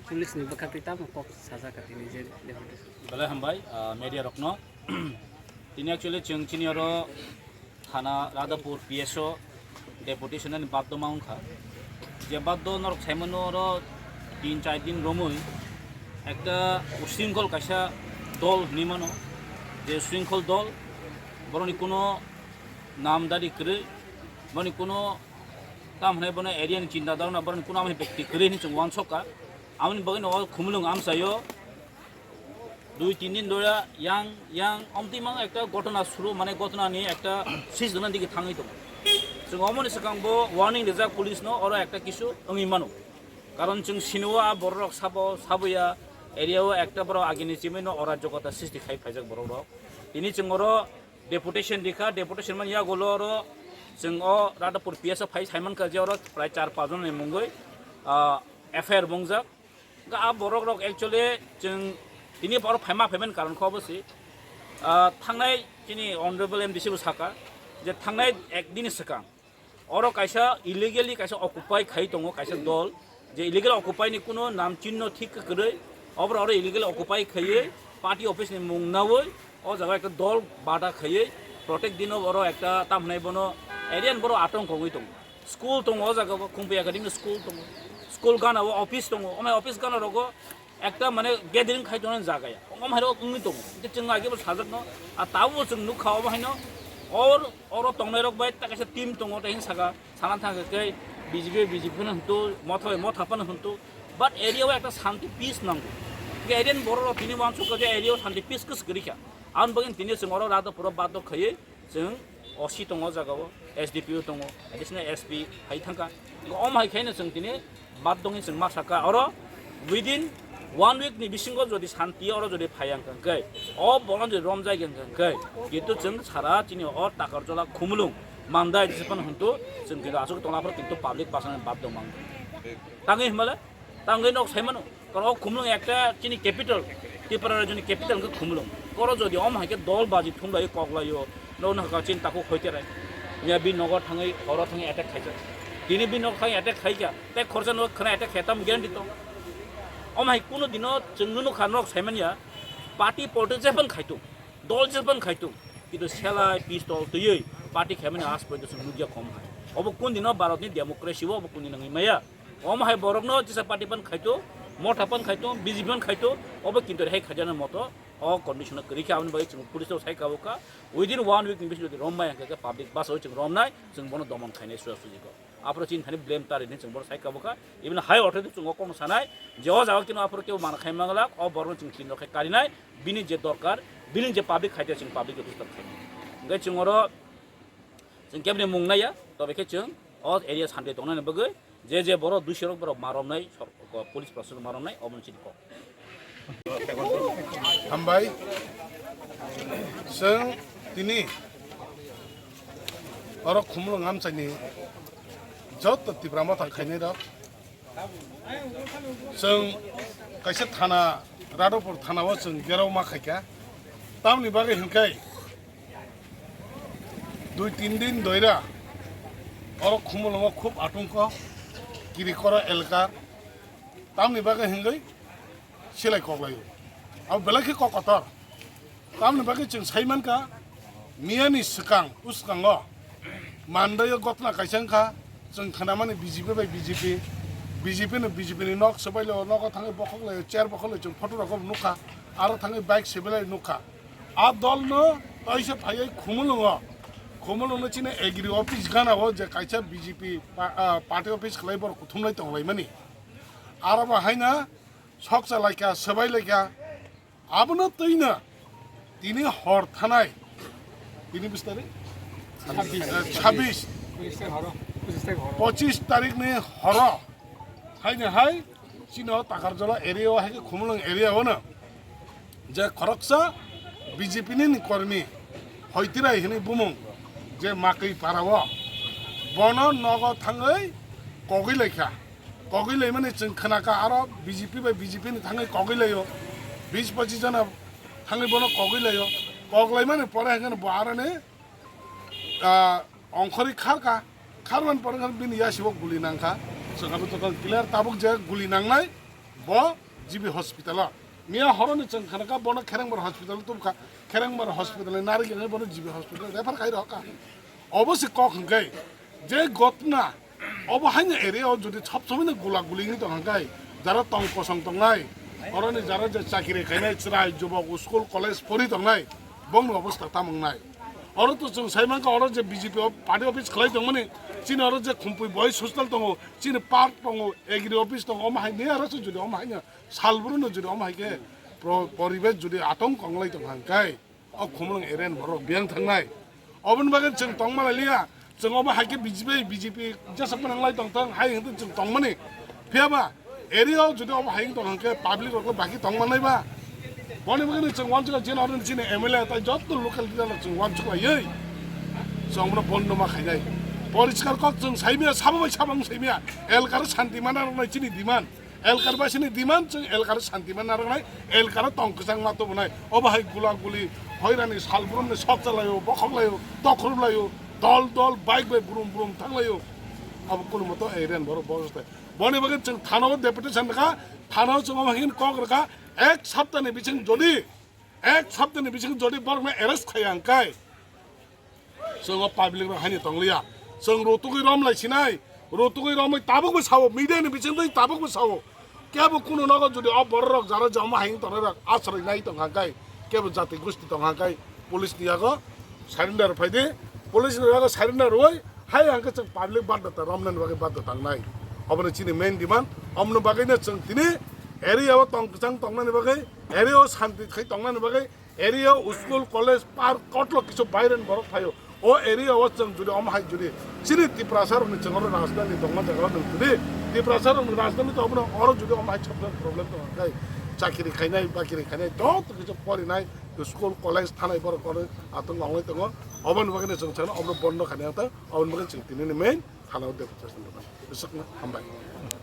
police नि बखाति ताम cup साजा खातिनि जे deputation bala hambai media rokno tini actually chengchini oro thana radapur pso deputation ni baddo maungkha je baddo norok saimono oro 3-4 din romoi ekta ushrinkol kaisa dol nimano je ushrinkol dol boroni kono namdari kre boroni kono tam hne bone area ni chinta darna boroni kono ami ব্যক্তি kre ni chungwan soka amni bagin o khumulung am sayo 2-3 দিন ধরে yang অন্তিমang একটা ঘটনা শুরু মানে ঘটনা নিয়ে একটা শেষ দিনের দিকে থাঙ্গি তো जों অমনি সকাংবো ওয়ার্নিং রেজাক পুলিশ ন ওরা একটা কিছু অঙ্গি মানো কারণ जों সিনুয়া বড়রক সাবয়া এরিয়াও একটা বড় আগিনি চিমেন অরাজ্যকতা সৃষ্টি খাই ফাইজাক বড়রক তিনি जों ওর ডেপুটেশন দিখা ডেপুটেশন মান ইয়া গলো ওর जों অ রাদাপুর পিএস ফাই সাইমন কাজে ওর প্রায় 4-5 জন মুঙ্গই এফআইআর বংজাক গা বড়রক एक्चुअली जों তিনি বড় ফাইমা ফাইমেন কারণ খবসি থাংনাই যিনি অনারেবল এমডিসিবো সাকা যে থাংনাই একদিন সিগাं অর কাইসা ইলিগেলি কাইসা অকুপাই খাই দङ কাইসা দল যে ইলিগেল অকুপাইनि কোনো নাম চিহ্ন ঠিক করে অবর অর ইলিগেল অকুপাই খাইয়ে পার্টি অফিসनि মুং নাওই অ জায়গা একটা দল বাধা খাইয়ে প্রত্যেক দিন বড় একটা তামনাই বনো এরিয়ান বড় আতঙ্ক হই দङ স্কুল দङ অ জায়গা খুম্পি একাডেমি স্কুল দङ স্কুল গানাও অফিস দङ অমাই অফিস গানা রগো একটা মানে গ্যাদারিং খাইতোনাन জায়গাया অম হাইরো উংনি দङ যে जों आगेबो साजनो आ ताबो जों नुखाव बाहायनो और तंनाय रक बाय ताकासे टीम दङ ताहिन सागा साना थांगै बिजेपि हंतु मथापान हंतु बाट एरियाव একটা শান্তি পিস नांगौ एरियान बर तिनि मानसुखो जे एरियाव शांति पिस कस गरिखा आन बगिन तिनि जों और रादापुर बादो खयै जों असी दङ जागाव एसडीपीओ दङ एडिशनल एसपी हाय थांगा अम हायखायनो जों तिनि बाद दङि जों मासाका और within 1 week ni bisingo jodi shanti oro jodi phayang kai o bolan jodi romjai gen kai kintu जों sara chini o takar jola khumulung mandai jipan huntu जों kintu asuk tonapor kintu public basan babdo mang tangi himala tangi nok saimano karo khumulung ekta chini capital tipara joni capital ko khumulung koro jodi om haike dol baji thunglai koklayo no na ka chin taku khoite rai ya bi nogor thangai oro thangai attack khaija dini bi nok thangai attack khaija te khorja no khana attack khetam guarantee to অমাই কোনো দিন जोंनो খানক সাইমানিয়া party পলিটিক্সেন খাইতো দল যেপন খাইতো কিন্তু সেলাই পিস্তল তৈ পার্টি খাইমানি আস পয়তো মুজিয়া কম হয় অব কোন দিন ভারতনি ডেমোক্রেসিও অব কোন দিন মাইয়া অমাই বরকনো যেসা পার্টিপন খাইতো মঠাপন খাইতো বিজেপিপন খাইতো অব কিন্তু হে খাজানের মতো অ কন্ডিশন করিখা আমনি বাই जों পুলিশও সাইকাবকা উইদিন 1 week नि बिसि रमबाय हाके पाब्लिक बास जों रमनाय जों बनो दमन खाइनाय सुजुगो आपरो चिन थानि ब्लेम तारिनि जों बर साइकाबका इबन हाई अथरिटी जों कम सानाय जेव जाव किनो आपरो केउ मान खाइमागला अ बरन जों किन रखे कारिनाय बिनि जे दरकार बिनि जे पाब्लिक खाइते जों पाब्लिक अफिसार खाइ गय जों अरो जों केबने मुंनाया तबेखे जों अ एरिया सान्ते दंनानै बगै जे बर 200 रक बर मारमनाय पुलिस प्रशासन मारमनाय अमनसिन को हामबाय जों दिनै अर खुमलुं आमसाइनि जत तिब्रामा थांखायनाय दा जों कायसे थाना रादापुर थानाव जों गेराव मा खायका तामनि बागै हिंखाय 2-3 दिन दयरा अर खुमलुंआव खूब आतंक गिरिकरा एलका तामनि बागै हिंगै सिलाय कगलायो अब बेलाखि ककतर तामनि बागै जों साइमानका मियानि सिगां उसगांग मानदायो गतना कायसांखा जों खानामानि बिजेपि नि नक सबाइलो नक थाङै बखलायो चेयार बखलायो जों फटो रकम नुखा आरो थाङै बाइक सेबेलाय नुखा आ दलनो ताइसे फायै खुमलुंनो चिने एग्री अफिस गानाव जे कायसा बिजेपि पार्टी अफिस खलाय बर कुथुमलाय तंलाय मानि आरो बाहायना सकसा लायका सबाय लायका आबनो तैना दिनै हर थानाय दिनै 20 तारिख 26 25 तारिखनि हर हायनो हाय चिनो ताकारजला एरियाव हाय खुमलुं एरियावनो जे खरकसा बिजेपि नि कर्मी हयतिराय हिनि बुमुं जे माकै पाराव बन नग थाङै कगैलायखा कगैलाय माने जों खोनाका आरो बिजेपि नि थाङै कगैलायो 20-25 जना थाङै बन कगैलायो कगलाय माने परे हागन बाराने अंखरि खारका खारमान परे बिनि यासिबो गुलि नांखा जों आबो तो क्लियर ताबुक जे गुली नांनाय ब जिबि हस्पिटाल मिया हरनि जों खानका बन खेरेंबार हस्पिटाल तुमका खेरेंबार हस्पिटाल नारि गने बन जिबि हस्पिटाल रेफार खाइ रका अबश्य क खंगाय जे घटना अब हाइन एरिया जुदि सब समय गुला गुलिनि तो हंगाय যারা টং পসং টংনাই অরনি যারা যে চাকরি খাইনাই চিরাই যুবক স্কুল কলেজ পড়ি টংনাই বং অবস্থা তামংনাই অর তো जों সাইমানকা অর যে বিজেপি পার্টি অফিস খলাই দংমানি চিন অর যে খুমপুই বয়স হোস্টেল দङ চিন পার্ক দङ এগ্রি অফিস দङ অমাহাই নে আরো যদি অমাহাইনা সালবুরনো যদি অমাহাইকে পরিবেশ যদি আতঙ্ক কংলাই দङ হাंकाय অ খুমলং এরেন বড় বিয়াং থাंनाय অবন বাগে जों টংমালালিয়া जों অমাহাইকে বিজেপি যেসব নাংলাই দংতং হাই হিंद जों টংমানি ফিয়াবা एरियाव जुदि अब हाइं तो हंके पब्लिक रोक बाकी तंग मानै बा बने बने जों वान चुका जेन अरन चिने एमएलए ता जत लोकल लिडार जों वान चुका यै जों हमरो बन्द मा खाइनाय परिष्कार क जों साइमिया साबाय साबां साइमिया एलकार शान्ति माना रनाय चिनि दिमान एलकार बासिनि दिमान जों एलकार शान्ति माना रनाय एलकार तंकसां मातो बनाय अब हाइ गुला गुली हयरानि सालब्रुमनि सक चलायो बखलायो तखरुलायो दल दल बाइक बाइ ब्रुम ब्रुम थांलायो अब कुन मतो एरियान भरो बस्ता बने बगे जों थानाव डेपुटेशन का थानाव जों माहिन कक रका एक सप्ताहनि बिथिं जदि बरना एरेस्ट खायांकाय जों पब्लिक हानि तंगलिया जों रोतुगै रमलायसिनाय रोतुगै रमै ताबुकबो सावो मिडियानि बिथिं दै ताबुकबो सावो केबो कुनो नग जदि अब बररक जारा जमा हाइन तनरा आश्रय नाय तंगाकाय केबो जाति गोष्ठी तंगाकाय पुलिस नियागो सारेन्डार फाइदे पुलिस नियागो सारेन्डार होय हाय आंके जों पब्लिक बाध्य रमनानि बागै बाध्य थांनाय अबने चिनि मेन डिमान्ड अमनो बागैनो जों दिनै एरियाव तंकसां तंनानि बागै एरियाव शान्ति खै तंनानि बागै एरियाव स्कुल कलेज पार्क कटलो किछु बायरन बरक थायो ओ एरियाव जों जुदि अमहाय जुदि चिनि तिप्रासारनि जों राजधानी दंना जागा दं जुदि तिप्रासारनि राजधानी त अबनो अर जुदि अमहाय सब प्रब्लेम दं गाय चाकरि खाइनाय बाकरि खाइनाय त किछु परिनाय स्कुल कलेज थानाय बरक करे आतंक आंलाय दङ अबन बागैनो जों सानो अबनो बन्द खानाय त अबन बागै जों दिनैनि मेन थानाव डेपुटेशन दं बिसकना हामबाय